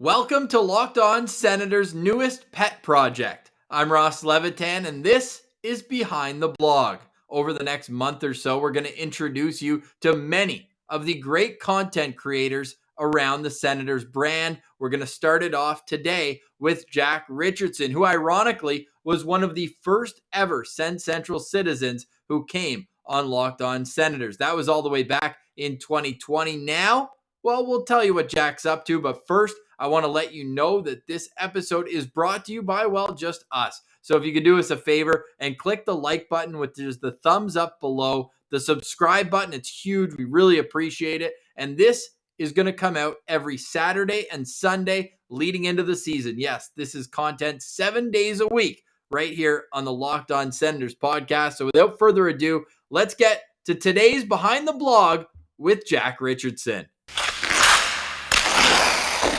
Welcome to Locked On Senators' newest pet project. I'm Ross Levitan, and this is Behind the Blog. Over the next month or so, we're going to introduce you to many of the great content creators around the Senators brand. We're going to start it off today with Jack Richardson, who ironically was one of the first ever Sens Central citizens who came on Locked On Senators. That was all the way back in 2020. Now, well, we'll tell you what Jack's up to, but first, I want to let you know that this episode is brought to you by, well, just us. So if you could do us a favor and click the like button, which is the thumbs up below, the subscribe button, it's huge. We really appreciate it. And this is going to come out every Saturday and Sunday leading into the season. Yes, this is content 7 days a week right here on the Locked On Senators podcast. So without further ado, let's get to today's Behind the Blog with Jack Richardson.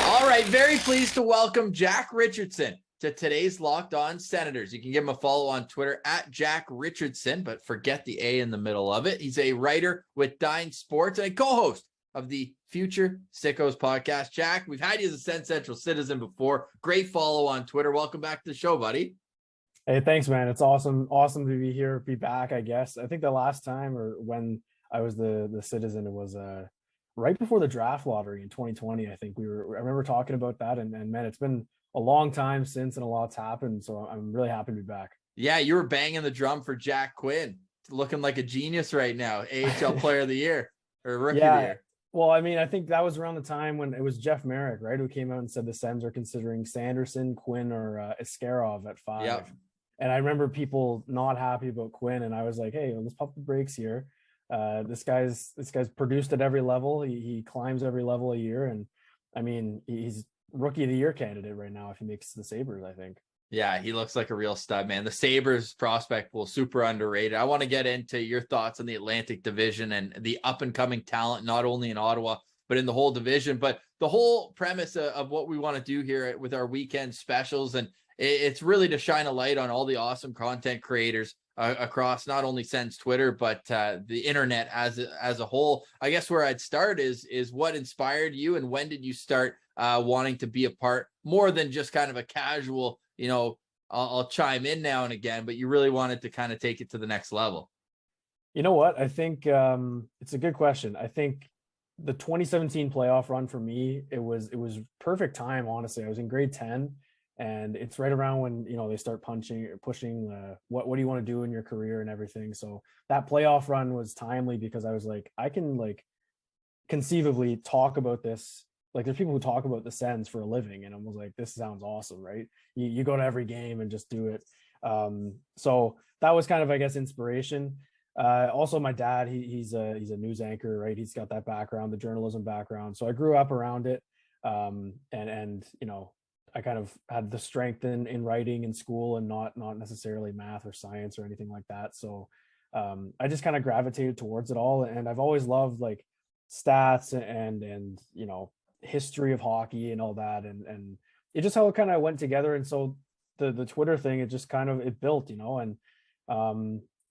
All right, very pleased to welcome Jack Richardson to today's Locked On Senators. You can give him a follow on Twitter at Jack Richardson, but forget the A in the middle of it. He's a writer with Dine Sports and a co-host of the Future Sickos podcast. Jack, we've had you as a Sens Central citizen before. Great follow on Twitter. Welcome back to the show, buddy. Hey, thanks, man. It's awesome to be here, be back, I guess. I think the last time or when I was the citizen, it was right before the draft lottery in 2020. I think I remember talking about that, and man, it's been a long time since and a lot's happened. So I'm really happy to be back. Yeah, you were banging the drum for Jack Quinn, looking like a genius right now. AHL Player of the Year or Rookie of the Year. Well, I mean, I think that was around the time when it was Jeff Merrick, right, who came out and said the Sens are considering Sanderson, Quinn, or Askarov at 5. Yep. And I remember people not happy about Quinn, and I was like, hey, let's pump the brakes here. This guy's produced at every level. He climbs every level a year, and I mean, he's Rookie of the Year candidate right now if he makes the Sabres, I think. Yeah, he looks like a real stud, man. The Sabres prospect pool, super underrated. I want to get into your thoughts on the Atlantic Division and the up-and-coming talent, not only in Ottawa, but in the whole division. But the whole premise of what we want to do here with our weekend specials, and it's really to shine a light on all the awesome content creators across not only Sens Twitter, but the internet as a whole. I guess where I'd start is what inspired you, and when did you start wanting to be a part more than just kind of a casual, I'll chime in now and again, but you really wanted to kind of take it to the next level? You know what? I think it's a good question. I think the 2017 playoff run for me, it was perfect time, honestly. I was in grade 10, and it's right around when, they start pushing what do you want to do in your career and everything. So that playoff run was timely because I was like, I can conceivably talk about this. Like, there's people who talk about the Sens for a living, and I was like, this sounds awesome, right? You go to every game and just do it. So that was kind of, I guess, inspiration. Also, my dad, he's a news anchor, right? He's got that background, the journalism background. So I grew up around it, and I kind of had the strength in writing in school, and not necessarily math or science or anything like that. So I just kind of gravitated towards it all, and I've always loved like stats and history of hockey and all that, and it just how it kind of went together. And so the Twitter thing, it just kind of it built, and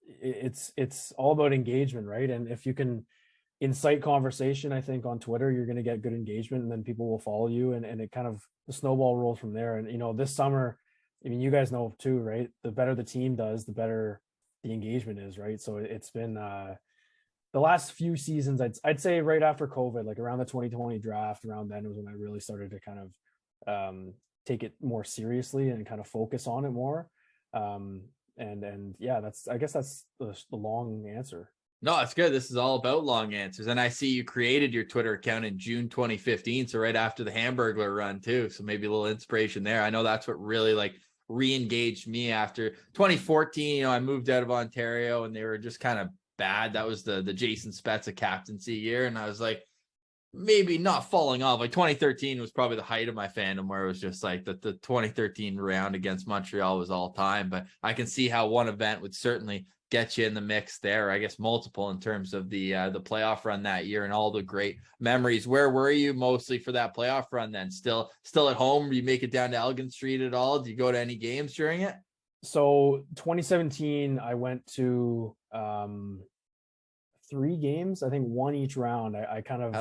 it's all about engagement, right? And if you can incite conversation, I think on Twitter you're going to get good engagement, and then people will follow you, and it kind of the snowball rolls from there. And this summer, I mean, you guys know too, right? The better the team does, the better the engagement is, right? So it's been the last few seasons, I'd say right after COVID, like around the 2020 draft, around then was when I really started to kind of take it more seriously and kind of focus on it more. And yeah, I guess that's the long answer. No, it's good. This is all about long answers. And I see you created your Twitter account in June 2015. So right after the Hamburglar run too. So maybe a little inspiration there. I know that's what really re-engaged me after 2014. I moved out of Ontario and they were just kind of bad. That was the Jason Spezza captaincy year. And I was like, maybe not falling off. Like 2013 was probably the height of my fandom, where it was just like the 2013 round against Montreal was all time. But I can see how one event would certainly get you in the mix there. I guess multiple in terms of the playoff run that year and all the great memories. Where were you mostly for that playoff run then? Still at home? Do you make it down to Elgin Street at all? Do you go to any games during it? So 2017, I went to 3 games, I think one each round. I kind of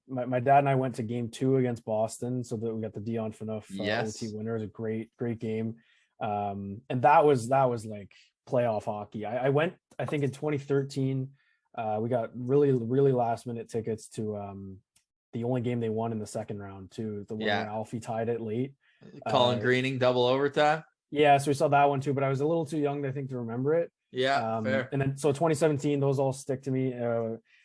my dad and I went to game 2 against Boston, so that we got the Dion Phaneuf Yes. OT winner. It was a great game. And that was like playoff hockey. I went, I think in 2013, we got really last minute tickets to the only game they won in the second round too, the one where Alfie tied it late. Colin Greening double overtime. Yeah, so we saw that one too, but I was a little too young, I think, to remember it. Yeah, fair. And then so 2017, those all stick to me.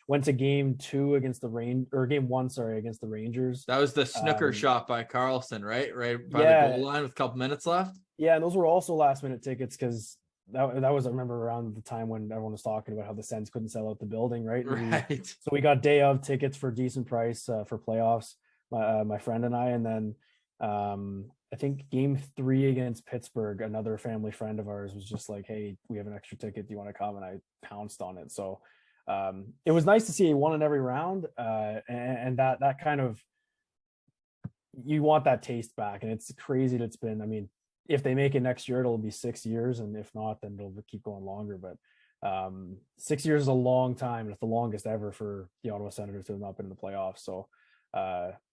Went to game 2 against game 1, sorry, against the Rangers. That was the snooker shot by Carlson, right by the goal line with a couple minutes left. Yeah, and those were also last minute tickets because that was, I remember, around the time when everyone was talking about how the Sens couldn't sell out the building, right? So we got day of tickets for a decent price for playoffs, my friend and I, and then I think game 3 against Pittsburgh, another family friend of ours was just like, hey, we have an extra ticket, do you want to come? And I pounced on it. So it was nice to see he won in every round, and that kind of, you want that taste back. And it's crazy that it's been, I mean, if they make it next year, it'll be 6 years, and if not, then it'll keep going longer. But 6 years is a long time, and it's the longest ever for the Ottawa Senators to have not been in the playoffs. So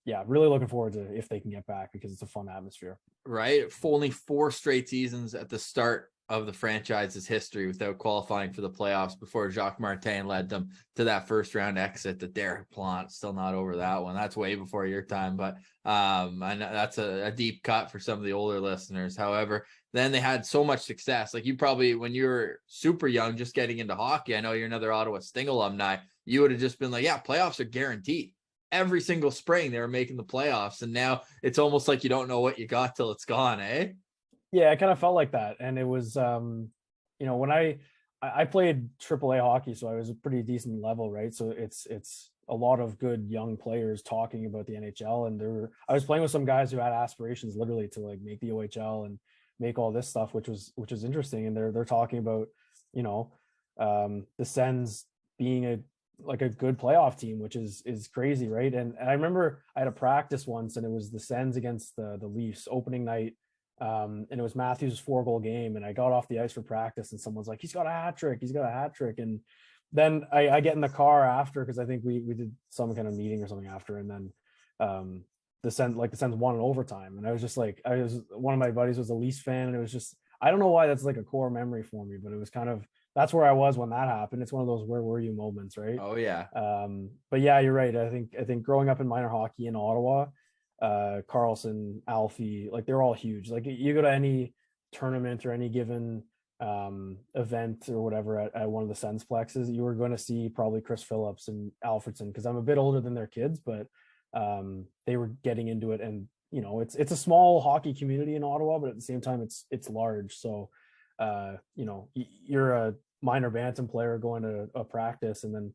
yeah, really looking forward to if they can get back, because it's a fun atmosphere. Right. Only 4 straight seasons at the start of the franchise's history without qualifying for the playoffs before Jacques Martin led them to that first round exit. That Derek Plant, still not over that one. That's way before your time, but I know that's a deep cut for some of the older listeners. However, then they had so much success. Like, you probably, when you were super young, just getting into hockey, I know you're another Ottawa Sting alumni, you would have just been like, yeah, playoffs are guaranteed. Every single spring they were making the playoffs, and now it's almost like you don't know what you got till it's gone, eh? Yeah, it kind of felt like that. And it was, when I played AAA hockey, so I was a pretty decent level, right? So it's a lot of good young players talking about the NHL, and I was playing with some guys who had aspirations literally to like make the OHL and make all this stuff, which was interesting. And they're talking about, the Sens being a good playoff team, which is crazy, right? And I remember I had a practice once, and it was the Sens against the Leafs opening night. And it was Matthews' 4-goal game, and I got off the ice for practice, and someone's like, he's got a hat trick. And then I get in the car after, because I think we did some kind of meeting or something after, and then the Sens won in overtime, and I was just like, one of my buddies was a Leafs fan, and it was just, I don't know why that's like a core memory for me, but it was kind of, that's where I was when that happened. It's one of those where were you moments, right? Oh yeah. But yeah, you're right. I think growing up in minor hockey in Ottawa, Carlson, Alfie, like they're all huge. Like, you go to any tournament or any given event or whatever at one of the Sens plexes, you were going to see probably Chris Phillips and Alfredson, because I'm a bit older than their kids, but they were getting into it. And it's a small hockey community in Ottawa, but at the same time it's large. So you're a minor bantam player going to a practice, and then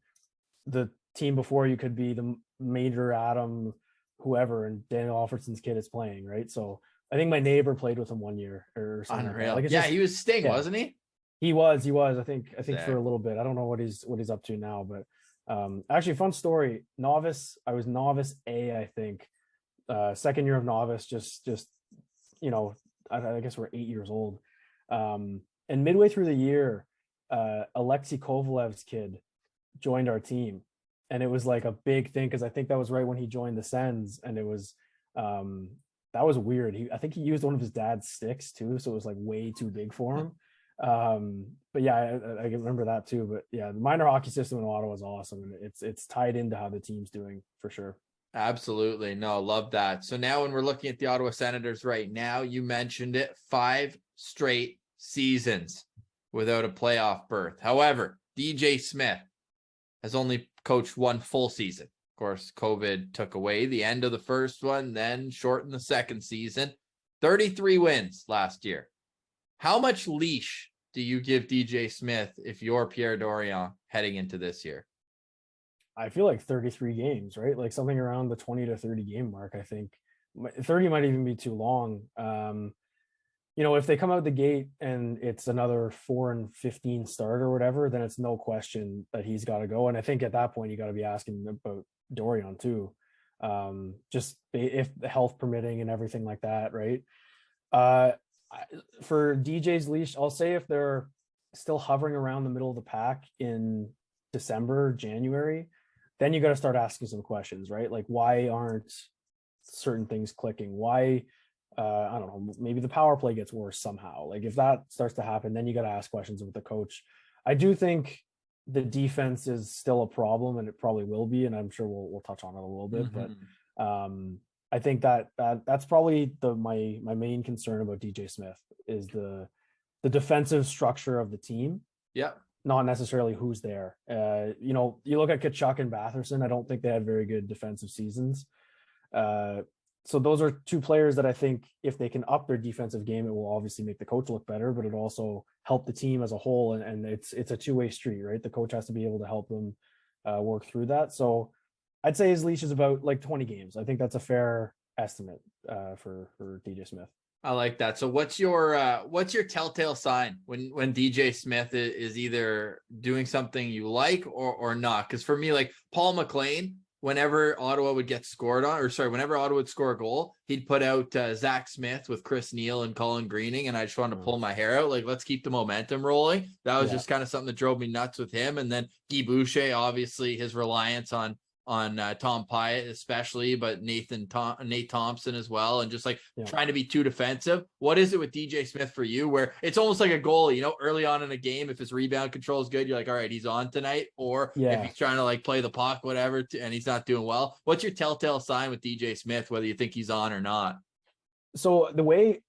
the team before you could be the Major Adam whoever, and Daniel Alfredson's kid is playing, right? So I think my neighbor played with him one year or something. Unreal. Like he was Sting, wasn't he? He was. I think for a little bit. I don't know what he's up to now, but actually, fun story. I was novice A, I think. Second year of novice, just I guess we're 8 years old. And midway through the year, Alexei Kovalev's kid joined our team, and it was like a big thing, because I think that was right when he joined the Sens, and it was that was weird. I think he used one of his dad's sticks too, so it was like way too big for him. But yeah, I remember that too. But yeah, the minor hockey system in Ottawa is awesome, and it's tied into how the team's doing for sure. Absolutely. No, love that. So now when we're looking at the Ottawa Senators right now, you mentioned it, 5 straight seasons without a playoff berth. However, DJ Smith has only coached 1 full season. Of course, COVID took away the end of the first one, then shortened the second season. 33 wins last year. How much leash do you give DJ Smith if you're Pierre Dorion heading into this year? I feel like 33 games, right? Like something around the 20 to 30 game mark. I think 30 might even be too long. If they come out the gate and it's another 4-15 start or whatever, then it's no question that he's got to go. And I think at that point, you got to be asking about Dorion too. Just if the health permitting and everything like that, right? For DJ's leash, I'll say if they're still hovering around the middle of the pack in December, January, then you got to start asking some questions, right? Like, why aren't certain things clicking? Why, I don't know, maybe the power play gets worse somehow. Like, if that starts to happen, then you got to ask questions with the coach. I do think the defense is still a problem, and it probably will be, and I'm sure we'll touch on it a little bit. But I think that's probably my main concern about DJ Smith is the defensive structure of the team. Yeah. Not necessarily who's there. You know, you look at Kachuk and Batherson, I don't think they had very good defensive seasons. So those are two players that I think if they can up their defensive game, it will obviously make the coach look better, but it also help the team as a whole. And it's a two-way street, right? The coach has to be able to help them work through that. So I'd say his leash is about like 20 games. I think that's a fair estimate for DJ Smith. I like that. So what's your telltale sign when DJ Smith is either doing something you like or not? Because for me, like Paul McLean, whenever Ottawa would get scored on, whenever Ottawa would score a goal, he'd put out Zach Smith with Chris Neal and Colin Greening, and I just wanted to pull my hair out. Like, let's keep the momentum rolling. That was just kind of something that drove me nuts with him. And then Guy Boucher, obviously his reliance on Tom Pyatt especially, but Nate Thompson as well, and just like trying to be too defensive. What is it with DJ Smith for you where it's almost like a goalie, you know, early on in a game, if his rebound control is good, you're like, all right, he's on tonight, or if he's trying to like play the puck, whatever, and he's not doing well. What's your telltale sign with DJ Smith, whether you think he's on or not? So the way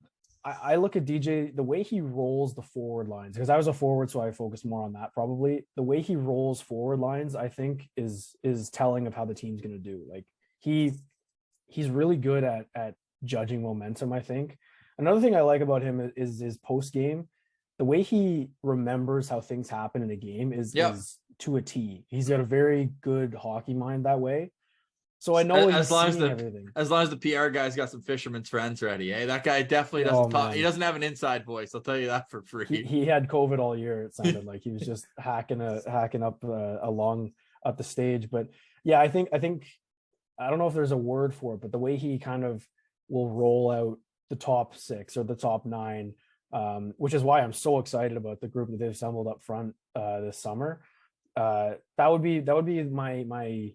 I look at DJ, the way he rolls the forward lines, because I was a forward, so I focus more on that probably. The way he rolls forward lines, I think, is telling of how the team's going to do. Like he's really good at judging momentum, I think. Another thing I like about him is his post game. The way he remembers how things happen in a game is to a T. He's got a very good hockey mind that way. So I know as long as the PR guy's got some fisherman's friends ready, That guy definitely doesn't talk. He doesn't have an inside voice. I'll tell you that for free. He had COVID all year. It sounded like he was just hacking up along up the stage. But yeah, I think I don't know if there's a word for it, but the way he kind of will roll out the top 6 or the top 9, which is why I'm so excited about the group that they've assembled up front this summer. That would be my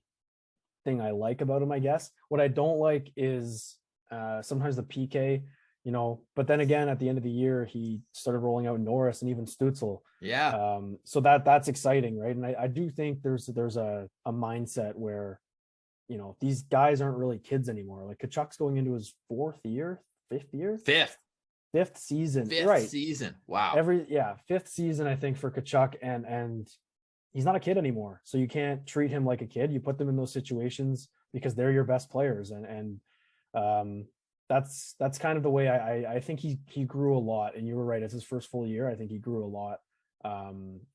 thing I like about him, I guess. What I don't like is sometimes the PK, you know, but then again, at the end of the year, he started rolling out Norris and even Stützle. Yeah. So that's exciting, right? And I do think there's a mindset where, you know, these guys aren't really kids anymore. Like Kachuk's going into his 4th year, 5th year? 5th season. 5th season. Wow. 5th season, I think, for Kachuk, and he's not a kid anymore. So you can't treat him like a kid. You put them in those situations because they're your best players. And that's kind of the way I think he grew a lot. And you were right. It's his first full year. I think he grew a lot.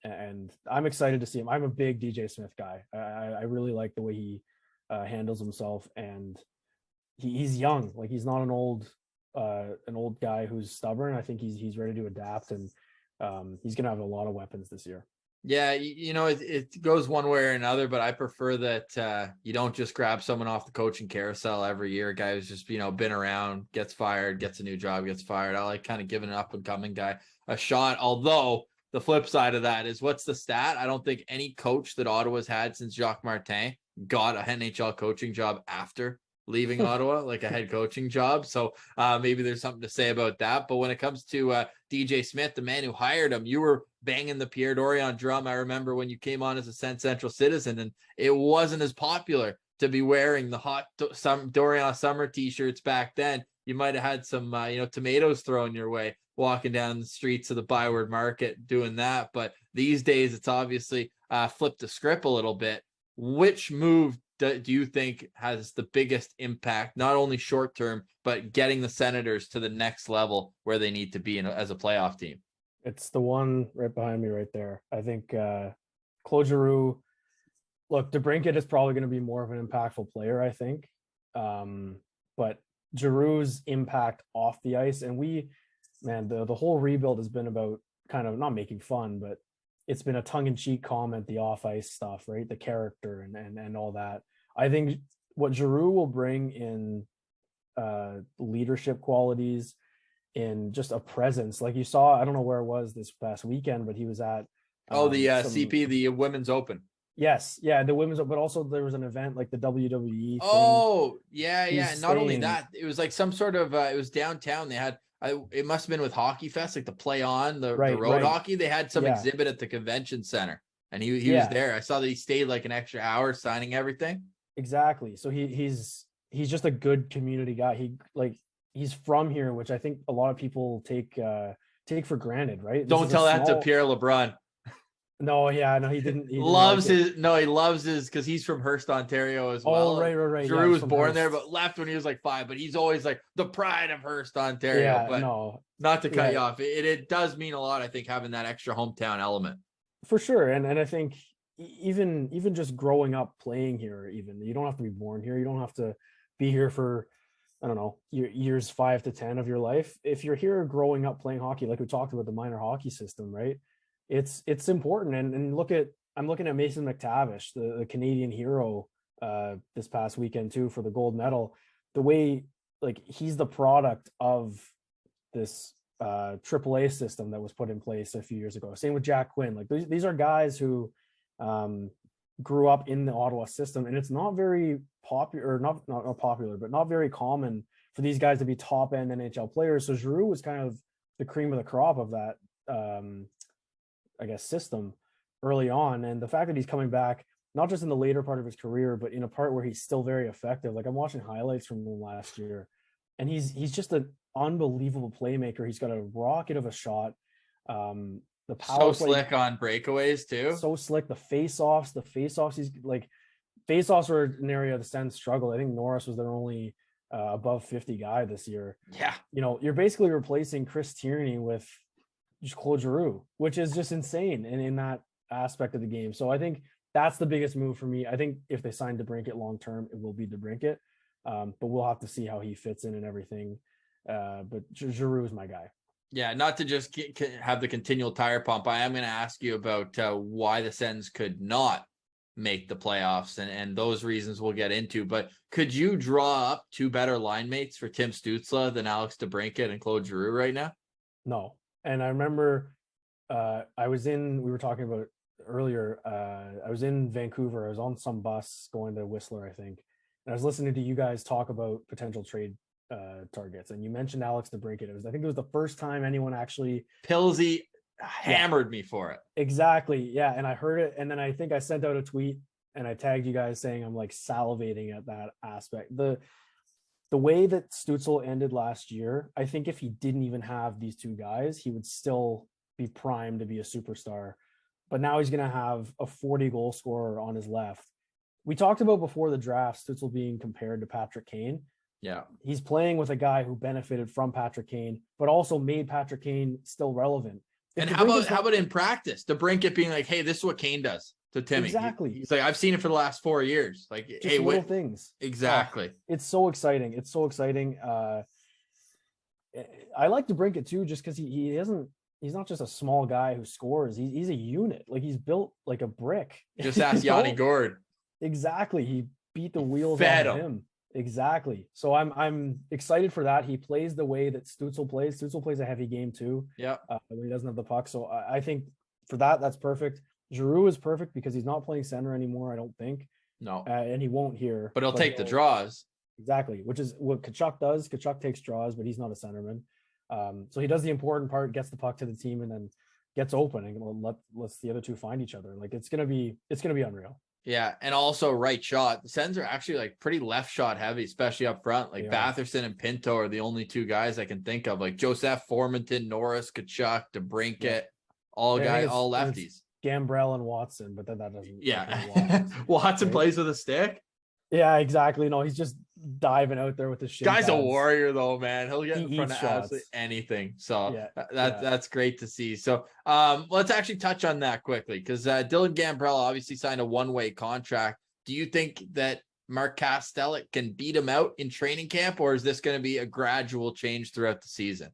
And I'm excited to see him. I'm a big DJ Smith guy. I really like the way he handles himself, and he's young. Like, he's not an old guy who's stubborn. I think he's ready to adapt, and he's going to have a lot of weapons this year. Yeah, you know, it goes one way or another, but I prefer that you don't just grab someone off the coaching carousel every year. A guy who's just, you know, been around, gets fired, gets a new job, gets fired. I like kind of giving an up-and-coming guy a shot. Although the flip side of that is, what's the stat? I don't think any coach that Ottawa's had since Jacques Martin got a NHL coaching job after leaving Ottawa, like a head coaching job. So maybe there's something to say about that. But when it comes to DJ Smith, the man who hired him, you were banging the Pierre Dorion drum. I remember when you came on as a Sens Central citizen, and it wasn't as popular to be wearing the hot Dorion summer t-shirts back then. You might have had some tomatoes thrown your way walking down the streets of the Byward Market doing that. But these days it's obviously flipped the script a little bit. Which move do you think has the biggest impact, not only short term, but getting the Senators to the next level where they need to be as a playoff team? It's the one right behind me right there. I think Claude Giroux, look, DeBrincat is probably going to be more of an impactful player, I think. But Giroux's impact off the ice, and the whole rebuild has been about kind of not making fun, but it's been a tongue-in-cheek comment, the off-ice stuff, right? The character and all that. I think what Giroux will bring in leadership qualities, in just a presence, like you saw, I don't know where it was this past weekend, but he was at CP, the Women's Open. Yes, yeah, the women's, but also there was an event like the WWE thing. Oh, yeah. He's And not only staying. that, it was like some sort of it was downtown. They had it must have been with Hockey Fest, like the play on the Right, road right. hockey. They had some Yeah, exhibit at the convention center, and he was yeah, there. I saw that he stayed like an extra hour signing everything. exactly. So he's just a good community guy. He's from here, which I think a lot of people take for granted, right? This Don't is a tell that to small. Pierre LeBrun. No, yeah, no, he didn't like Loves it. his no, he loves his because he's from Hearst, Ontario as Oh, well. right, right, right. Yeah, Giroux he's was from born there, Hearst. but left when he was like 5. But he's always like the pride of Hearst, Ontario. Yeah, But no, not to cut yeah, you off, it does mean a lot, I think, having that extra hometown element. for sure. And I think even just growing up playing here, even you don't have to be born here. You don't have to be here for, I don't know, years 5 to 10 of your life. If you're here growing up playing hockey, like we talked about the minor hockey system, right? It's important. And I'm looking at Mason McTavish, the Canadian hero, this past weekend too for the gold medal. The way like he's the product of this AAA system that was put in place a few years ago. Same with Jack Quinn. Like these are guys who um, grew up in the Ottawa system, and it's not very popular, or not popular, but not very common for these guys to be top end NHL players. So Giroux was kind of the cream of the crop of that, I guess, system early on. And the fact that he's coming back, not just in the later part of his career, but in a part where he's still very effective. Like I'm watching highlights from him last year, and he's just an unbelievable playmaker. He's got a rocket of a shot. The So power play, slick on breakaways too. so slick. The face offs. He's like face offs were an area the Sens struggled. I think Norris was their only above 50 guy this year. Yeah. You know, you're basically replacing Chris Tierney with just Claude Giroux, which is just insane in that aspect of the game. So I think that's the biggest move for me. I think if they sign DeBrincat long term, it will be DeBrincat. But we'll have to see how he fits in and everything. But Giroux is my guy. Yeah, not to just have the continual tire pump. I am going to ask you about why the Sens could not make the playoffs, and those reasons we'll get into. But could you draw up 2 better line mates for Tim Stützle than Alex DeBrincat and Claude Giroux right now? No. And I remember we were talking about earlier, I was in Vancouver. I was on some bus going to Whistler, I think. And I was listening to you guys talk about potential trade targets. And you mentioned Alex DeBrincat. I think it was the first time anyone actually Pilsy hammered me for it. Exactly. Yeah. And I heard it. And then I think I sent out a tweet and I tagged you guys saying I'm like salivating at that aspect. The way that Stützle ended last year, I think if he didn't even have these 2 guys, he would still be primed to be a superstar. But now he's going to have a 40 goal scorer on his left. We talked about before the draft, Stützle being compared to Patrick Kane. Yeah. He's playing with a guy who benefited from Patrick Kane, but also made Patrick Kane still relevant. And how about in practice? DeBrincat being like, hey, this is what Kane does to Timmy. Exactly. He's like, I've seen it for the last 4 years. Like, Just hey, little things. Exactly. It's so exciting. It's so exciting. I like DeBrincat too, just because he's not just a small guy who scores. He's a unit. Like he's built like a brick. Just ask Yanni Gourde. Exactly. He beat the wheels Fed off of him. Exactly. So I'm excited for that. He plays the way that Stützle plays. Stützle plays a heavy game too. Yeah. When he doesn't have the puck. So I think for that's perfect. Giroux is perfect because he's not playing center anymore, I don't think. No. And he won't here. But he'll take the draws. Exactly, which is what Tkachuk does. Tkachuk takes draws, but he's not a centerman. So he does the important part, gets the puck to the team, and then gets open and lets the other 2 find each other. Like it's gonna be unreal. Yeah, and also right shot. The Sens are actually like pretty left shot heavy, especially up front. Like Batherson and Pinto are the only 2 guys I can think of. Like Joseph Formanton, Norris, Tkachuk, DeBrincat, all lefties. Gambrell and Watson, but that doesn't. Yeah, Watson plays with a stick. Yeah, exactly. No, he's just diving out there with his shin Guy's pads. a warrior though, man. He'll get in front of shots. absolutely anything. So that's great to see. So let's actually touch on that quickly because Dylan Gambrell obviously signed a 1-way contract. Do you think that Mark Kastelik can beat him out in training camp, or is this going to be a gradual change throughout the season?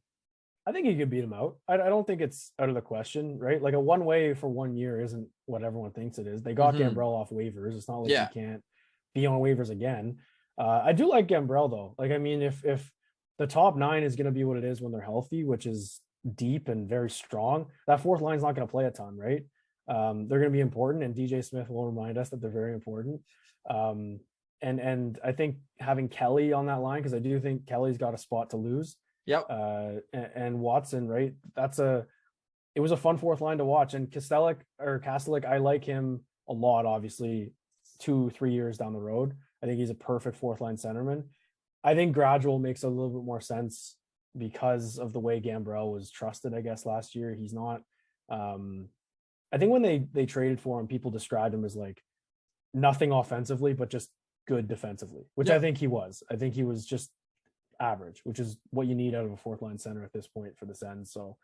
I think he could beat him out. I don't think it's out of the question, right? Like a 1-way for 1 year isn't what everyone thinks it is. They got Gambrell off waivers. It's not like he can't be on waivers again. I do like Gambrell though. Like, I mean, if the top 9 is going to be what it is when they're healthy, which is deep and very strong, that 4th line is not going to play a ton, right? They're going to be important, and DJ Smith will remind us that they're very important. And I think having Kelly on that line, because I do think Kelly's got a spot to lose. Yep. And Watson, right? It was a fun fourth line to watch. And Kastelik, I like him a lot, obviously, 2-3 years down the road. I think he's a perfect fourth line centerman. I think Gradual makes a little bit more sense because of the way Gambrell was trusted, I guess, last year. He's not, I think when they traded for him, people described him as like nothing offensively, but just good defensively, which I think he was. I think he was just average, which is what you need out of a fourth line center at this point for the Sens. So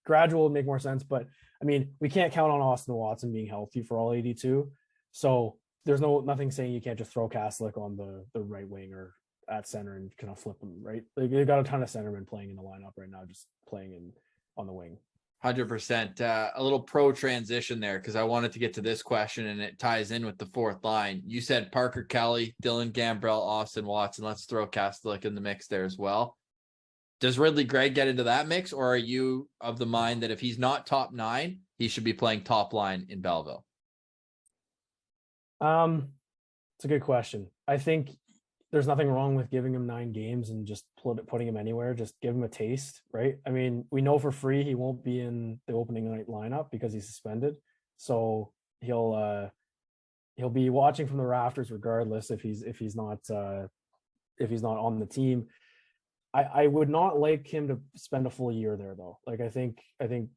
Gradual would make more sense, but I mean, we can't count on Austin Watson being healthy for all 82. So there's nothing saying you can't just throw Kastelik on the right wing or at center and kind of flip them, right? Like, they've got a ton of centermen playing in the lineup right now, just playing on the wing. 100%. A little pro transition there, because I wanted to get to this question and it ties in with the fourth line. You said Parker Kelly, Dylan Gambrell, Austin Watson. Let's throw Kastelik in the mix there as well. Does Ridley Gregg get into that mix, or are you of the mind that if he's not top 9, he should be playing top line in Belleville? It's a good question. I think there's nothing wrong with giving him 9 games and just putting him anywhere. Just give him a taste, right? I mean, we know for free he won't be in the opening night lineup because he's suspended. So he'll be watching from the rafters regardless if he's not on the team. I would not like him to spend a full year there though. Like I think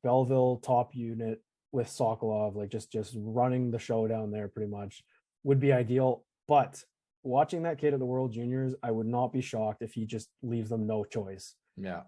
Belleville top unit with Sokolov, like just running the show down there pretty much would be ideal. But watching that kid at the World Juniors, I would not be shocked if he just leaves them no choice. Yeah.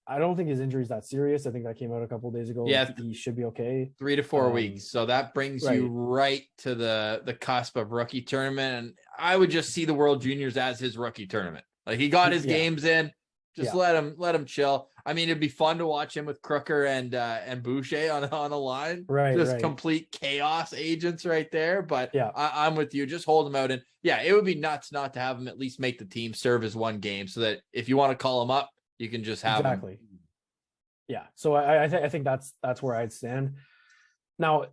I don't think his injury is that serious. I think that came out a couple of days ago. Yeah, he should be okay. 3 to 4 weeks. So that brings you right to the cusp of rookie tournament. And I would just see the World Juniors as his rookie tournament. Like, he got his games in. Just let him chill. I mean, it'd be fun to watch him with Crooker and Boucher on a line. Just complete chaos agents right there. But I'm with you. Just hold him out. And it would be nuts not to have him at least make the team, serve as one game, so that if you want to call him up, you can just have him. Yeah. So I think that's where I'd stand. Now,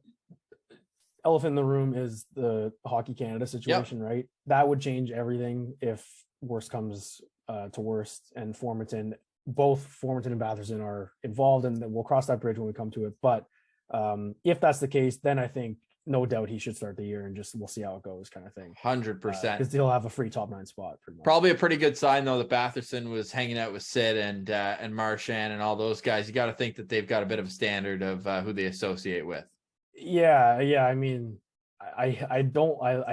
elephant in the room is the Hockey Canada situation, right? That would change everything if worst comes to worst, and both Formanton and Batherson are involved, and we'll cross that bridge when we come to it. But if that's the case, then I think no doubt he should start the year, and just we'll see how it goes, kind of thing. 100%. Because he'll have a free top 9 spot pretty much. Probably a pretty good sign though that Batherson was hanging out with Sid and Marchand and all those guys. You got to think that they've got a bit of a standard of who they associate with. Yeah. I mean, I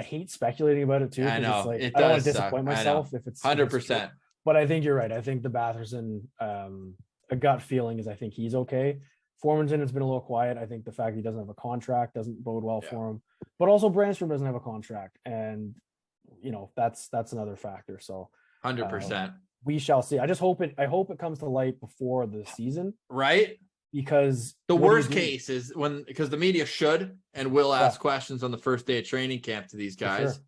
hate speculating about it too. I know. It's like, it I don't want does to disappoint myself if it's 100%. But I think you're right. I think the Batherson, a gut feeling is I think he's okay. Formanton has been a little quiet. I think the fact he doesn't have a contract doesn't bode well for him. But also Brandstrom doesn't have a contract, and that's another factor. So 100%. We shall see. I hope it comes to light before the season, right? Because the worst case is because the media should and will ask questions on the first day of training camp to these guys. Sure.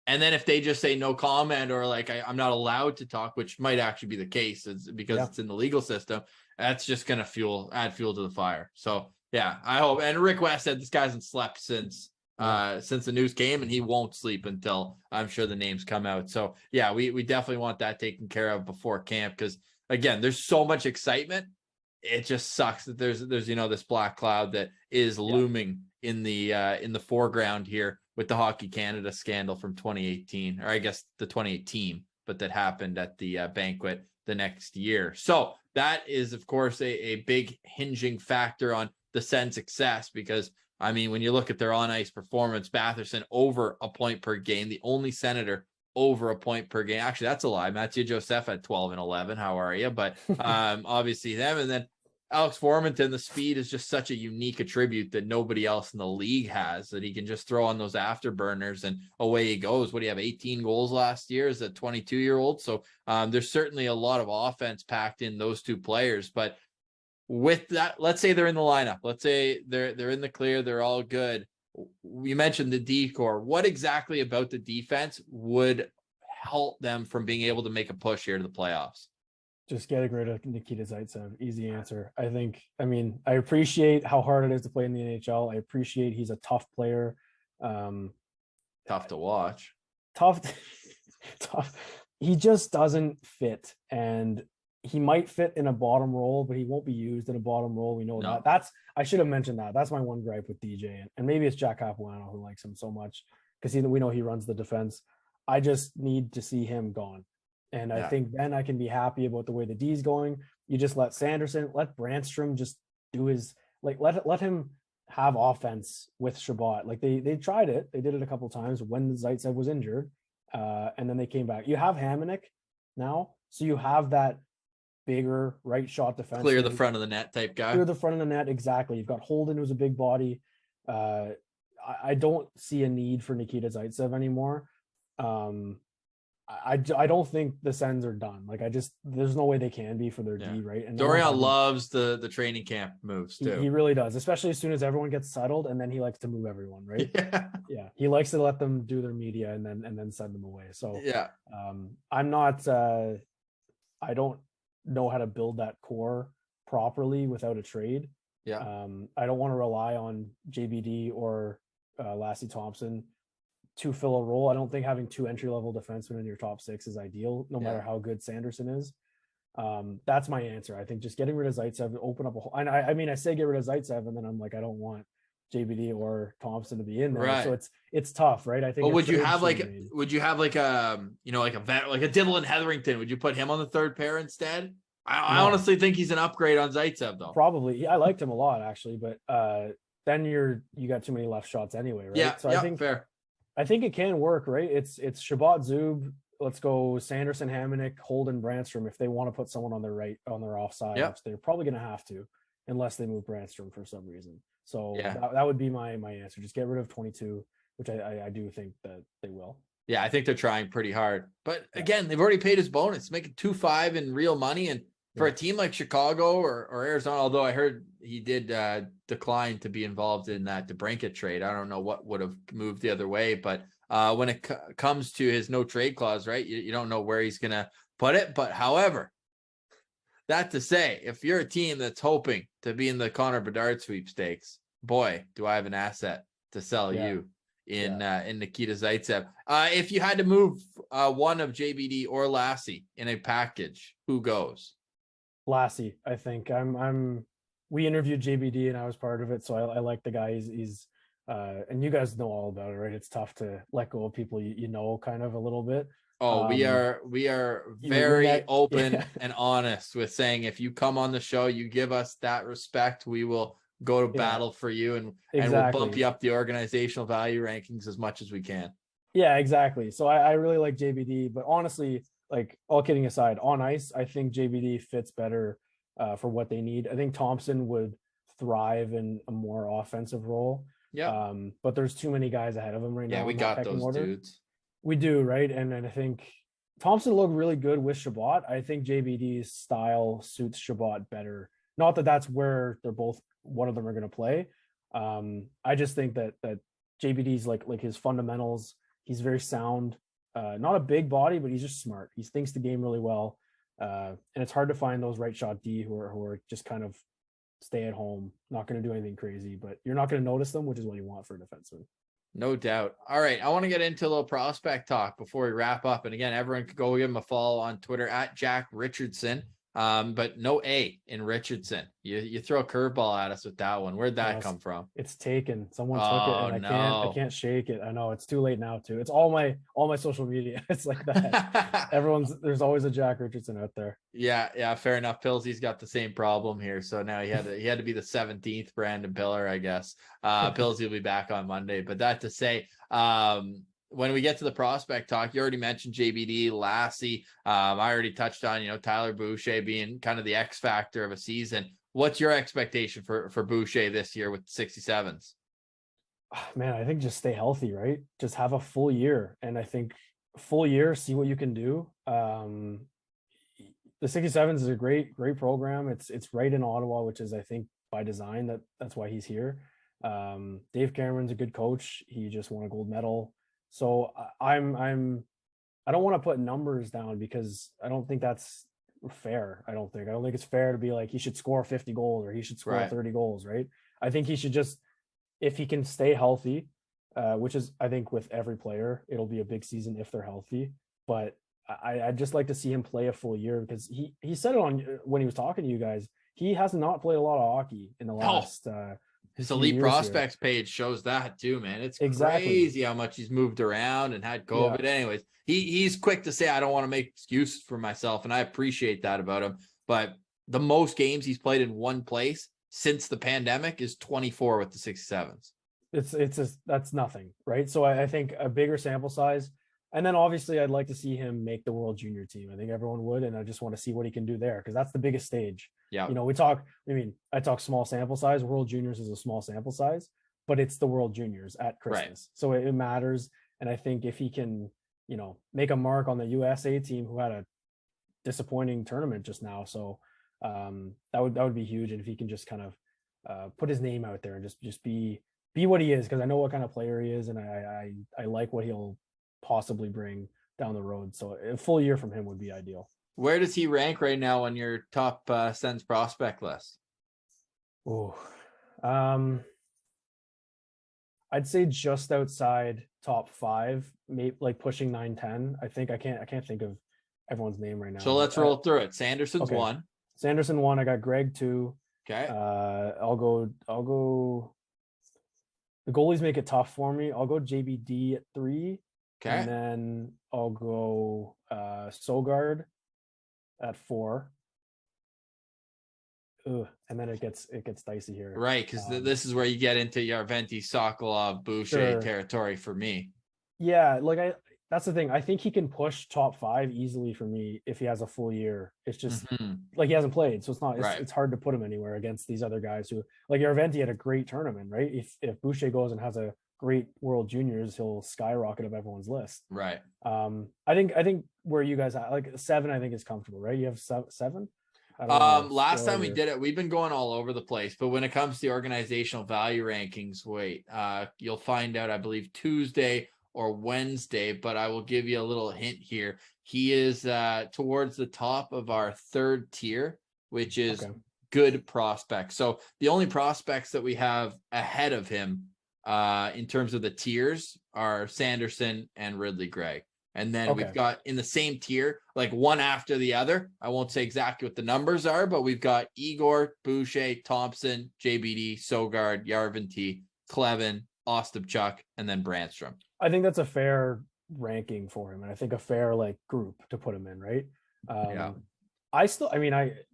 And then if they just say no comment, or like I'm not allowed to talk, which might actually be the case, because it's in the legal system, that's just going to add fuel to the fire. So I hope. And Rick West said this guy hasn't slept since the news came, and he won't sleep until I'm sure the names come out. So we definitely want that taken care of before camp, because again, there's so much excitement. It just sucks that there's this black cloud that is looming in the foreground here with the Hockey Canada scandal from 2018, or I guess the 2018, but that happened at the banquet the next year. So that is, of course, a big hinging factor on the Sens' success, because, I mean, when you look at their on-ice performance, Batherson over a point per game, the only Senator over a point per game. Actually, that's a lie. Mathieu Joseph had 12 and 11. How are you? But obviously them. And then Alex Formanton, the speed is just such a unique attribute that nobody else in the league has, that he can just throw on those afterburners and away he goes. What do you have? 18 goals last year as a 22-year-old. So there's certainly a lot of offense packed in those two players. But with that, let's say they're in the lineup. Let's say they're in the clear. They're all good. You mentioned the D-core. What exactly about the defense would help them from being able to make a push here to the playoffs? Just getting rid of Nikita Zaitsev. Easy answer. I appreciate how hard it is to play in the NHL. I appreciate he's a tough player. Tough to watch. Tough, tough. He just doesn't fit. And he might fit in a bottom role, but he won't be used in a bottom role. We know that. I should have mentioned that. That's my one gripe with DJ. And maybe it's Jack Capuano who likes him so much because we know he runs the defense. I just need to see him gone. And I think then I can be happy about the way the D's going. You just let Brandstrom just do his, let him have offense with Shabbat. Like they tried it. They did it a couple of times when Zaitsev was injured. And then they came back. You have Hamonic now. So you have that bigger right shot defense. Clear the front of the net type guy. Clear the front of the net. Exactly. You've got Holden, who's a big body. I don't see a need for Nikita Zaitsev anymore. I don't think the Sens are done. There's no way they can be for their D, right? And Dorian loves the training camp moves too. He really does, especially as soon as everyone gets settled, and then he likes to move everyone, right? Yeah. He likes to let them do their media and then send them away. So I'm not. I don't know how to build that core properly without a trade. I don't want to rely on JBD or Lassie Thompson to fill a role. I don't think having two entry-level defensemen in your top six is ideal, no matter how good Sanderson is. That's my answer. I think just getting rid of Zaitsev, open up a whole. I say get rid of Zaitsev, and then I'm like, I don't want JBD or Thompson to be in there. Right. So it's tough, right? I think. But would you have like a vet, like a Dylan Hetherington? Would you put him on the third pair instead? I honestly think he's an upgrade on Zaitsev, though. Probably. I liked him a lot, actually, but then you got too many left shots anyway, right? Yeah. So I think fair. I think it can work, right? It's Shabbat, Zub. Let's go Sanderson, Hamonic, Holden, Brandstrom. If they want to put someone on their offside, which they're probably going to have to, unless they move Brandstrom for some reason. So that would be my answer. Just get rid of 22, which I do think that they will. Yeah, I think they're trying pretty hard. But again, they've already paid his bonus, making 2.5 in real money. And for a team like Chicago or Arizona, although I heard he did decline to be involved in that DeBrincat trade. I don't know what would have moved the other way, but when it comes to his no trade clause, right, you don't know where he's going to put it. But however, that to say, if you're a team that's hoping to be in the Connor Bedard sweepstakes, boy, do I have an asset to sell you in Nikita Zaitsev. If you had to move one of JBD or Lassie in a package, who goes? Lassie, I think. We interviewed JBD and I was part of it, so I like the guy. He's and you guys know all about it, right? It's tough to let go of people you know kind of a little bit. Oh, we are very open and honest with saying if you come on the show, you give us that respect, we will go to battle for you and we'll bump you up the organizational value rankings as much as we can. Yeah, exactly. So I really like JBD, but honestly, like all kidding aside, on ice, I think JBD fits better for what they need. I think Thompson would thrive in a more offensive role. Yeah. But there's too many guys ahead of him right now. Yeah, we got those dudes. We do, right? And I think Thompson looked really good with Shabbat. I think JBD's style suits Shabbat better. Not that that's where they're both, one of them are going to play. I just think that JBD's like his fundamentals, he's very sound. Not a big body, but he's just smart. He thinks the game really well. And it's hard to find those right shot D who are just kind of stay at home, not going to do anything crazy, but you're not going to notice them, which is what you want for a defenseman. No doubt. All right. I want to get into a little prospect talk before we wrap up. And again, everyone could go give him a follow on Twitter at Jack Richardson. But no A in Richardson. You throw a curveball at us with that one. Where'd that come from? It's taken. Someone took it, and I can't shake it. I know it's too late now too. It's all my social media. It's like that. There's always a Jack Richardson out there. Yeah, fair enough. Pilsy's got the same problem here. So now he had to be the 17th Brandon Pillar, I guess. Pilsy will be back on Monday. But that to say, when we get to the prospect talk, you already mentioned JBD, Lassie. I already touched on, Tyler Boucher being kind of the X factor of a season. What's your expectation for Boucher this year with the 67s? Man, I think just stay healthy, right? Just have a full year. And I think full year, see what you can do. The 67s is a great program. It's right in Ottawa, which is, I think, by design. That's why he's here. Dave Cameron's a good coach. He just won a gold medal. So I don't want to put numbers down because I don't think that's fair. I don't think it's fair to be like he should score 50 goals or he should score 30 goals, right? I think he should just, if he can stay healthy, which is, I think with every player, it'll be a big season if they're healthy. But I'd just like to see him play a full year, because he said it on when he was talking to you guys. He has not played a lot of hockey in the last his elite prospects page shows that too, man. It's crazy how much he's moved around and had COVID. Yeah. Anyways, he's quick to say, I don't want to make excuses for myself, and I appreciate that about him. But the most games he's played in one place since the pandemic is 24 with the 67s. That's nothing, right? So I think a bigger sample size. And then obviously I'd like to see him make the World Junior team. I think everyone would. And I just want to see what he can do there, because that's the biggest stage. Yeah. I talk small sample size. World Juniors is a small sample size, but it's the World Juniors at Christmas. Right. So it matters. And I think if he can, make a mark on the USA team, who had a disappointing tournament just now. So that would be huge. And if he can just kind of put his name out there and just be what he is, because I know what kind of player he is, and I like what he'll possibly bring down the road. So a full year from him would be ideal. Where does he rank right now on your top Sens prospect list? I'd say just outside top 5, maybe like pushing 9-10. I think I can't think of everyone's name right now. So let's roll through it. Sanderson's 1. Sanderson 1. I got Greg 2. Okay. I'll go. The goalies make it tough for me. I'll go JBD at 3. Okay. And then I'll go Sogard at 4. Ugh. And then it gets dicey here. Right, because this is where you get into Yarventi, Sokolov, Boucher territory for me. Yeah, that's the thing. I think he can push top 5 easily for me if he has a full year. It's just he hasn't played, so it's not. It's hard to put him anywhere against these other guys who, like Yarventi, had a great tournament, right? If Boucher goes and has a great World Juniors, he'll skyrocket up everyone's list. Right. I think where you guys are, like 7, I think is comfortable, right? You have 7. Last time we did it, we've been going all over the place, but when it comes to the organizational value rankings, you'll find out, I believe, Tuesday or Wednesday, but I will give you a little hint here. He is towards the top of our 3rd tier, which is good prospects. So the only prospects that we have ahead of him in terms of the tiers are Sanderson and Ridley Gregg. And then we've got in the same tier, like one after the other. I won't say exactly what the numbers are, but we've got Igor, Boucher, Thompson, JBD, Sogard, Yarventi, Clevin, Ostapchuk, and then Brandstrom. I think that's a fair ranking for him, and I think a fair group to put him in, right? I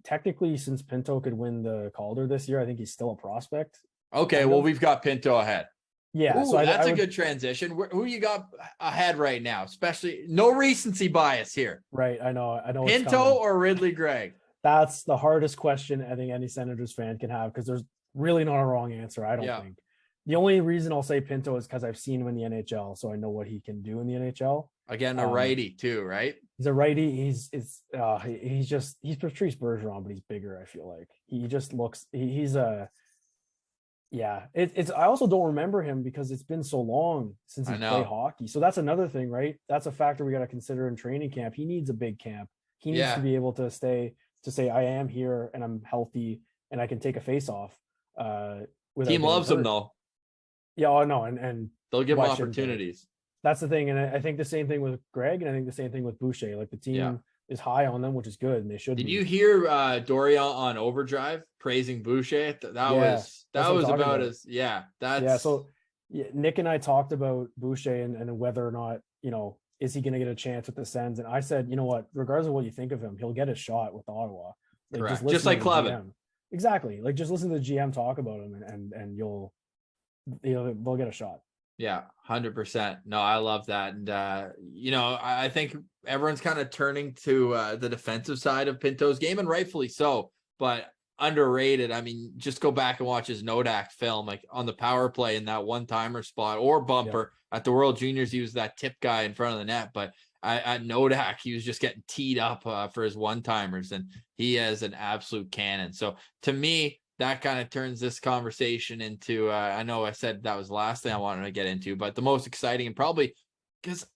technically, since Pinto could win the Calder this year, I think he's still a prospect. Okay, well, we've got Pinto ahead. Yeah, so that's a good transition. Who you got ahead right now? Especially no recency bias here. Right, I know. Pinto or Ridley Gregg? That's the hardest question I think any Senators fan can have, because there's really not a wrong answer. I don't think. The only reason I'll say Pinto is because I've seen him in the NHL, so I know what he can do in the NHL. Again, a righty too, right? He's a righty. He's Patrice Bergeron, but he's bigger. I feel like he just looks. He's a. Yeah, it's. I also don't remember him because it's been so long since he's played hockey. So that's another thing, right? That's a factor we got to consider in training camp. He needs a big camp. He needs to be able to say, I am here and I'm healthy and I can take a face off. Team loves him though. Yeah, I know, and they'll give him opportunities. That's the thing, and I think the same thing with Greg, and I think the same thing with Boucher. Like the team is high on them, which is good, and they should. Did you hear Dorian on Overdrive praising Boucher? That was about as So Nick and I talked about Boucher and whether or not is he going to get a chance with the Sens, and I said, you know what, regardless of what you think of him, he'll get a shot with Ottawa. Correct. Just like Clevin. Exactly. Like just listen to the GM talk about him, and they'll get a shot. Yeah, 100%. No, I love that. And, I think everyone's kind of turning to the defensive side of Pinto's game, and rightfully so, but underrated. I mean, just go back and watch his Nodak film, like on the power play in that one-timer spot or bumper at the World Juniors. He was that tip guy in front of the net, but at Nodak, he was just getting teed up for his one-timers, and he is an absolute cannon. So to me, that kind of turns this conversation into, I know I said that was the last thing I wanted to get into, but the most exciting, and probably because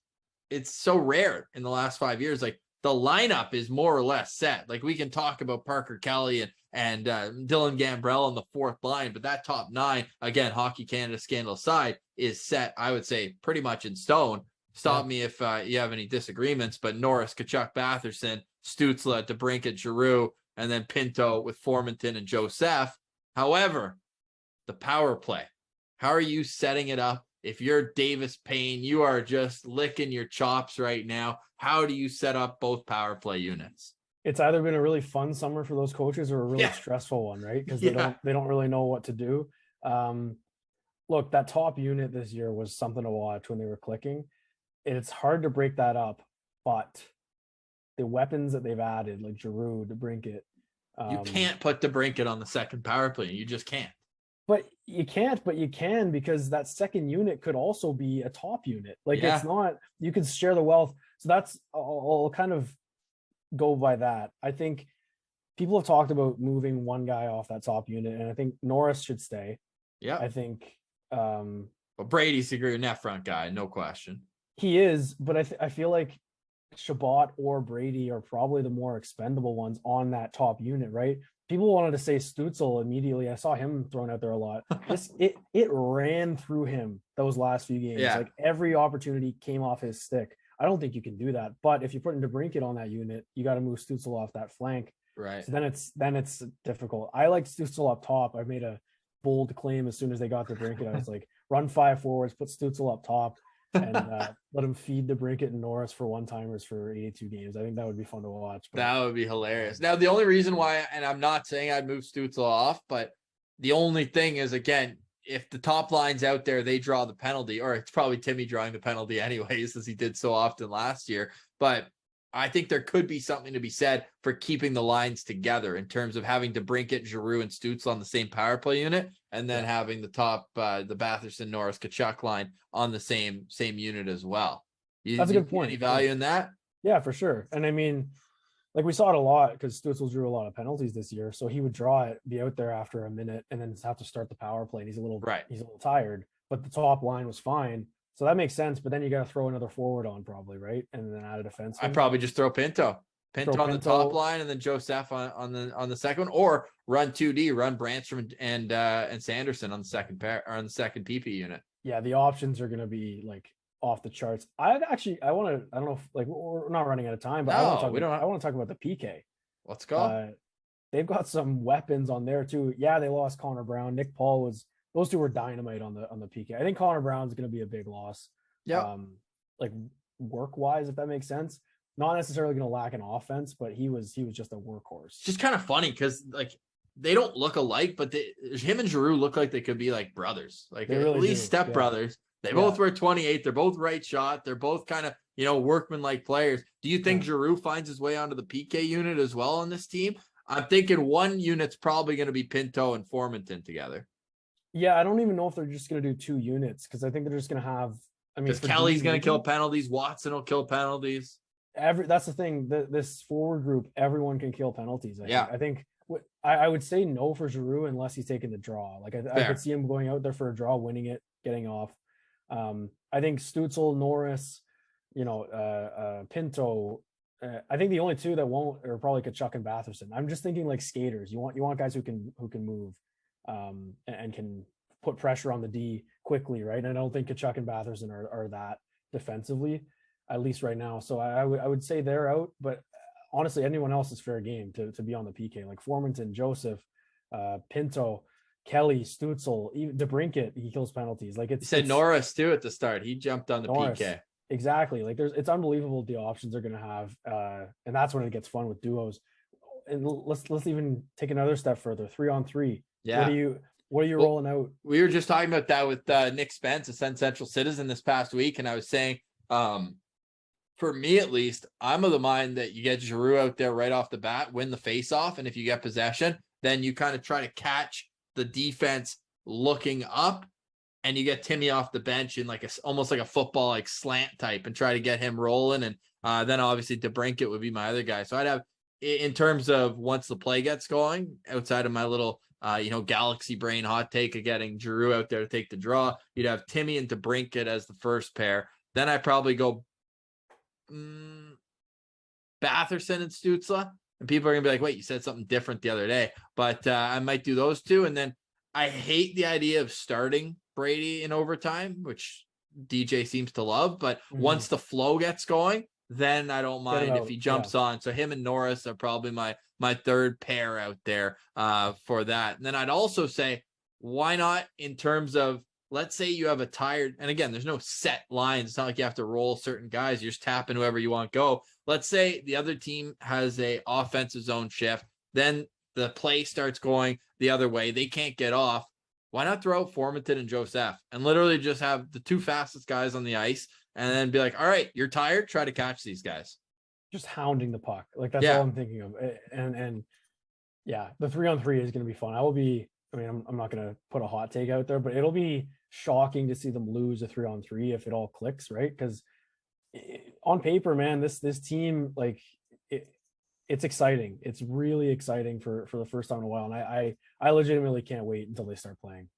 it's so rare in the last 5 years, like the lineup is more or less set. Like, we can talk about Parker Kelly and Dylan Gambrell on the fourth line, but that top nine, again, Hockey Canada scandal aside, is set, I would say, pretty much in stone. Stop me if you have any disagreements, but Norris, Tkachuk, Batherson, Stützle, DeBrincat, Giroux, and then Pinto with Formenton and Joseph. However, the power play, how are you setting it up? If you're Davis Payne, you are just licking your chops right now. How do you set up both power play units? It's either been a really fun summer for those coaches or a really stressful one, right? Because they don't really know what to do. Look, that top unit this year was something to watch when they were clicking. It's hard to break that up, but the weapons that they've added, like Giroux, DeBrincat. You can't put DeBrincat on the second power play. You just can't. But you can't, but you can, because that second unit could also be a top unit. Like, it's not, you could share the wealth. So that's, I'll kind of go by that. I think people have talked about moving one guy off that top unit, and I think Norris should stay. Yeah. I think. But Brady's the great net front guy, no question. He is, but I feel like Chabot or Brady are probably the more expendable ones on that top unit, right? People wanted to say Stützle immediately. I saw him thrown out there a lot. It ran through him those last few games. Yeah. Like, every opportunity came off his stick. I don't think you can do that. But if you put DeBrincat on that unit, you got to move Stützle off that flank. Right. So then it's difficult. I like Stützle up top. I made a bold claim as soon as they got DeBrincat. I was like, run 5 forwards, put Stützle up top, and let him feed DeBrincat and Norris for one-timers for 82 games. I think that would be fun to watch. But that would be hilarious. Now, the only reason why, and I'm not saying I'd move Stützle off, but the only thing is, again, if the top line's out there, they draw the penalty, or it's probably Timmy drawing the penalty anyways, as he did so often last year. But I think there could be something to be said for keeping the lines together in terms of having DeBrincat, Giroux, and Stützle on the same power play unit, and then having the top, the Batherson, Norris, Tkachuk line on the same unit as well. That's a good point. Any value in that? Yeah, for sure. And I mean, like, we saw it a lot because Stützle drew a lot of penalties this year, so he would draw it, be out there after a minute, and then have to start the power play. And he's a little tired, but the top line was fine. So that makes sense, but then you got to throw another forward on probably, right? And then add a defenseman. I'd probably just throw Pinto on the top line, and then Joseph on the second one, or run 2D, run Brandstrom and Sanderson on the second pair, or on the second PP unit. Yeah, the options are going to be like off the charts. I don't know if, like, we're not running out of time, but I want to talk about the PK. Let's go. They've got some weapons on there too. Yeah, they lost Connor Brown. Nick Paul those two were dynamite on the PK. I think Connor Brown's going to be a big loss. Yeah. Like, work wise, if that makes sense. Not necessarily going to lack an offense, but he was just a workhorse. Just kind of funny because, like, they don't look alike, but him and Giroux look like they could be like brothers, like really at least step brothers. They both wear 28. They're both right shot. They're both kind of, workman-like players. Do you think Giroux finds his way onto the PK unit as well on this team? I'm thinking one unit's probably going to be Pinto and Formenton together. Yeah, I don't even know if they're just going to do 2 units, because I think they're just going to have. I mean, because Kelly's going to kill penalties. Watson will kill penalties. That's the thing. This forward group, everyone can kill penalties. I think I would say no for Giroux unless he's taking the draw. Like, I could see him going out there for a draw, winning it, getting off. I think Stützle, Norris, Pinto. I think the only 2 that won't are probably Tkachuk and Batherson. I'm just thinking like skaters. You want guys who can move, and can put pressure on the D quickly, right? And I don't think Tkachuk and Batherson are that defensively, at least right now. So I would say they're out, but honestly, anyone else is fair game to be on the PK. Like Formenton, Joseph, Pinto, Kelly, Stützle, even DeBrincat, he kills penalties. Like, you said Norris too at the start. He jumped on the Norris, PK. Exactly. Like, it's unbelievable the options they're going to have, and that's when it gets fun with duos. And let's even take another step further. 3-on-3. Yeah. What are you rolling out? We were just talking about that with Nick Spence, a Sens Central citizen, this past week, and I was saying, for me at least, I'm of the mind that you get Giroux out there right off the bat, win the face-off, and if you get possession, then you kind of try to catch the defense looking up, and you get Timmy off the bench in like almost like a football like slant type, and try to get him rolling, and then obviously DeBrincat would be my other guy. So I'd have, in terms of once the play gets going, outside of my little galaxy brain hot take of getting Giroux out there to take the draw, you'd have Timmy and DeBrincat as the first pair. Then I probably go Batherson and Stützle. And people are going to be like, wait, you said something different the other day. But I might do those two. And then I hate the idea of starting Brady in overtime, which DJ seems to love. But once the flow gets going, then I don't mind if he jumps on. So him and Norris are probably my third pair out there for that. And then I'd also say, why not in terms of, let's say you have a tired, and again, there's no set lines. It's not like you have to roll certain guys. You're just tapping whoever you want go. Let's say the other team has a offensive zone shift. Then the play starts going the other way. They can't get off. Why not throw out Formanton and Joseph and literally just have the two fastest guys on the ice and then be like, all right, you're tired. Try to catch these guys. Just hounding the puck. Like that's all I'm thinking of. And yeah, the 3-on-3 is going to be fun. I'm not going to put a hot take out there, but it'll be shocking to see them lose a 3-on-3 if it all clicks, right? Because on paper, man, this team, like it's exciting. It's really exciting for the first time in a while. And I legitimately can't wait until they start playing.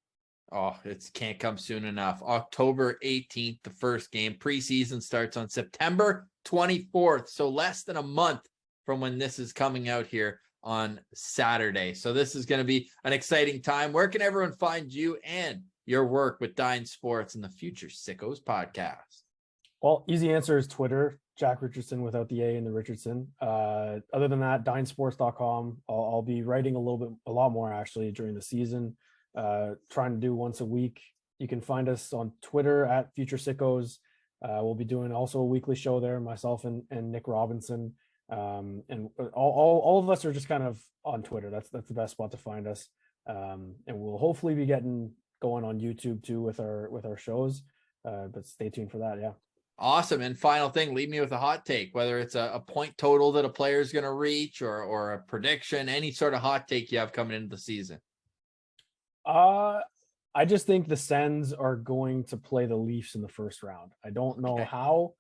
Oh, it can't come soon enough. October 18th, the first game. Preseason starts on September 24th. So less than a month from when this is coming out here on Saturday. So this is going to be an exciting time. Where can everyone find you and your work with Dine Sports and the Future Sickos podcast? Well, easy answer is Twitter, Jack Richardson without the A in the Richardson. Other than that, dinesports.com. I'll be writing a lot more actually during the season, trying to do once a week. You can find us on Twitter at Future Sickos. We'll be doing also a weekly show there, myself and Nick Robinson. And all of us are just kind of on Twitter. That's the best spot to find us. And we'll hopefully be getting going on YouTube too with our shows. But stay tuned for that. Yeah. Awesome. And final thing, leave me with a hot take, whether it's a point total that a player is going to reach or a prediction, any sort of hot take you have coming into the season. I just think the Sens are going to play the Leafs in the first round. I don't know how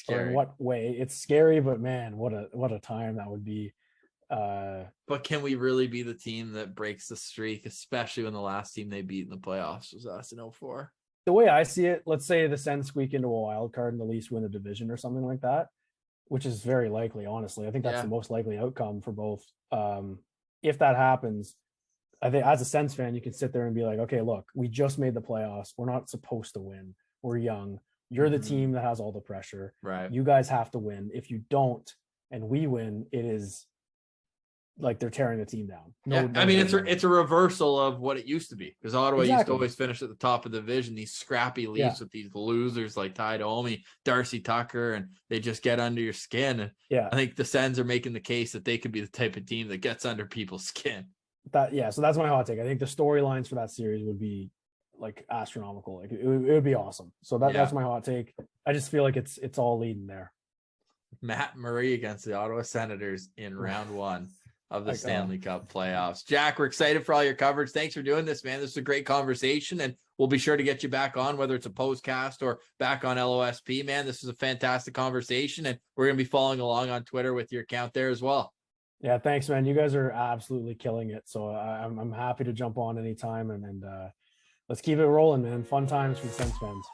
or in what way. It's scary, but man, what a time that would be. But can we really be the team that breaks the streak, especially when the last team they beat in the playoffs was us in 2004? The way I see it, let's say the Sens squeak into a wild card and the Leafs win the division or something like that, which is very likely, honestly. I think that's the most likely outcome for both. If that happens, I think as a Sens fan, you can sit there and be like, okay, look, we just made the playoffs. We're not supposed to win. We're young. You're the team that has all the pressure. Right. You guys have to win. If you don't and we win, it is like they're tearing the team down. It's a reversal of what it used to be, because Ottawa used to always finish at the top of the division. These scrappy Leafs with these losers like Ty Domi, Darcy Tucker, and they just get under your skin. And I think the Sens are making the case that they could be the type of team that gets under people's skin. So that's my hot take. I think the storylines for that series would be like astronomical. Like it would be awesome. So that's my hot take. I just feel like it's all leading there. Matt Murray against the Ottawa Senators in round one of the Stanley Cup playoffs. Jack, we're excited for all your coverage. Thanks for doing this, man. This is a great conversation, and we'll be sure to get you back on, whether it's a postcast or back on LOSP, man. This was a fantastic conversation, and we're going to be following along on Twitter with your account there as well. Yeah, thanks, man. You guys are absolutely killing it. So I'm happy to jump on anytime, and let's keep it rolling, man. Fun times for the Sens fans.